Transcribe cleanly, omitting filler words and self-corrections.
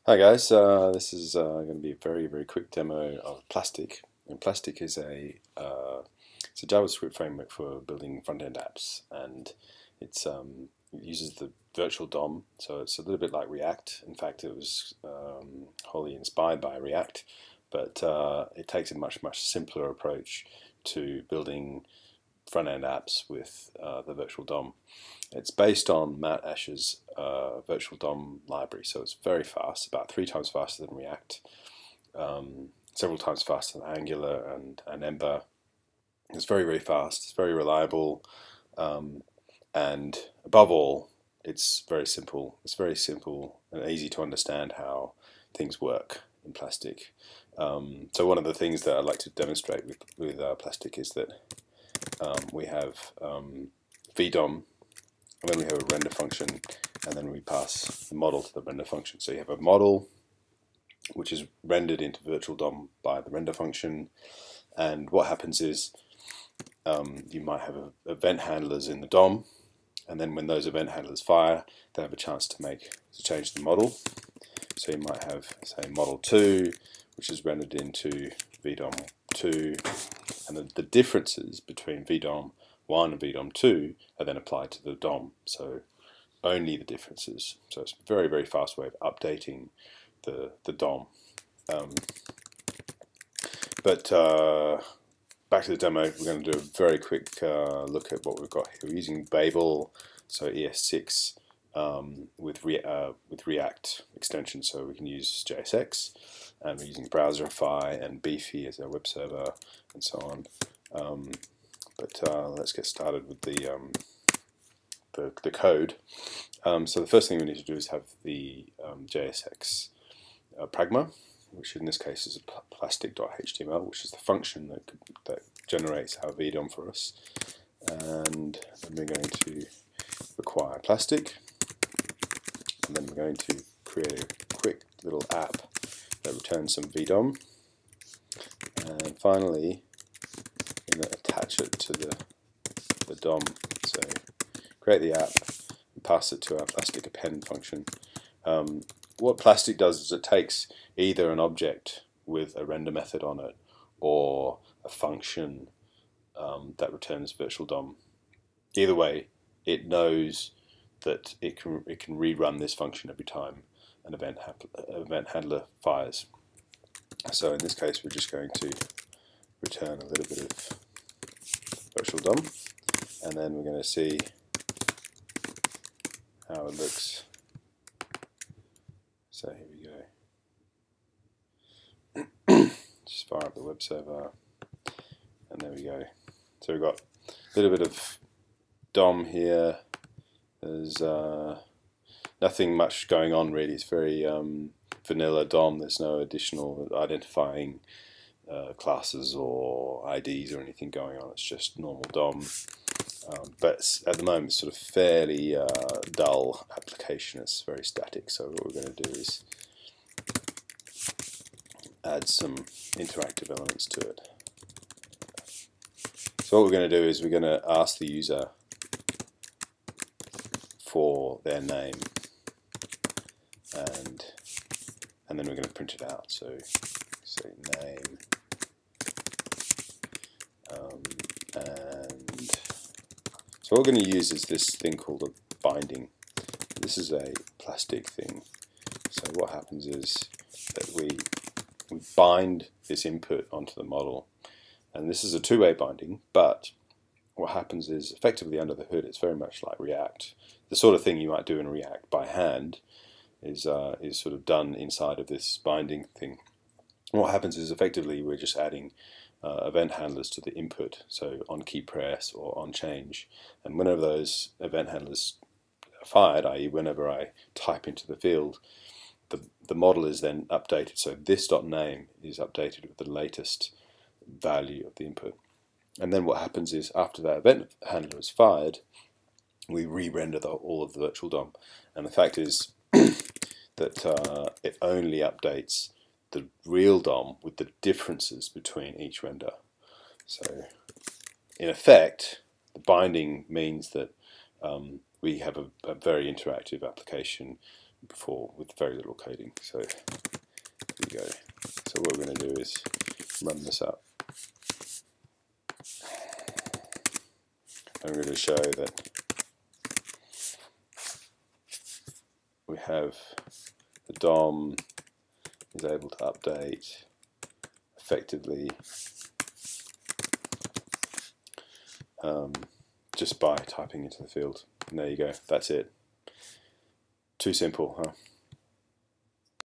Hi guys, this is going to be a very quick demo of plastiq. And plastiq is it's a JavaScript framework for building front-end apps, and it uses the virtual DOM, so it's a little bit like React. In fact, it was wholly inspired by React, but it takes a much simpler approach to building front-end apps with the virtual DOM. It's based on Matt Asher's virtual DOM library, so it's very fast, about 3 times faster than React, several times faster than Angular and Ember. It's very fast, it's very reliable, and above all, it's very simple. It's very simple and easy to understand how things work in plastiq. So one of the things that I'd like to demonstrate with plastiq is that we have VDOM, and then we have a render function, and then we pass the model to the render function. So you have a model which is rendered into virtual DOM by the render function, and what happens is you might have event handlers in the DOM, and then when those event handlers fire, they have a chance to change the model. So you might have, say, model 2, which is rendered into VDOM 2, and the differences between VDOM 1 and VDOM 2 are then applied to the DOM, so only the differences. So it's a very fast way of updating the DOM. Back to the demo, we're going to do a very quick look at what we've got here. We're using Babel, so ES6 with React extension, so we can use JSX, and we're using Browserify and Beefy as our web server, and so on. Let's get started with the code. So the first thing we need to do is have the JSX pragma, which in this case is a plastiq.html, which is the function that generates our VDOM for us. And then we're going to require plastiq, and then we're going to create a quick little app that returns some VDOM, and finally we're going to attach it to the DOM. So create the app and pass it to our plastiq append function. What plastiq does is it takes either an object with a render method on it or a function that returns virtual DOM. Either way, it knows that it can rerun this function every time an event handler fires. So in this case, we're just going to return a little bit of virtual DOM, and then we're going to see how it looks. So here we go. Just fire up the web server, and there we go. So we've got a little bit of DOM here. There's nothing much going on really. It's very vanilla DOM. There's no additional identifying classes or IDs or anything going on. It's just normal DOM. But at the moment, it's sort of fairly dull application. It's very static. So what we're going to do is add some interactive elements to it. So what we're going to do is we're going to ask the user for their name, and then we're going to print it out. So say name, and so what we're going to use is this thing called a binding. This is a plastiq thing. So what happens is that we bind this input onto the model, and this is a two-way binding, but what happens is effectively under the hood it's very much like React. The sort of thing you might do in React by hand is sort of done inside of this binding thing. And what happens is effectively we're just adding event handlers to the input, so on key press or on change, and whenever those event handlers are fired, i.e. whenever I type into the field, the model is then updated. So this .name is updated with the latest value of the input. And then what happens is after that event handler is fired, we re-render all of the virtual DOM. And the fact is that it only updates the real DOM with the differences between each render. So in effect, the binding means that we have a very interactive application before with very little coding. So here we go. So what we're going to do is run this up. I'm going to show that we have the DOM is able to update effectively just by typing into the field. And there you go, that's it. Too simple, huh?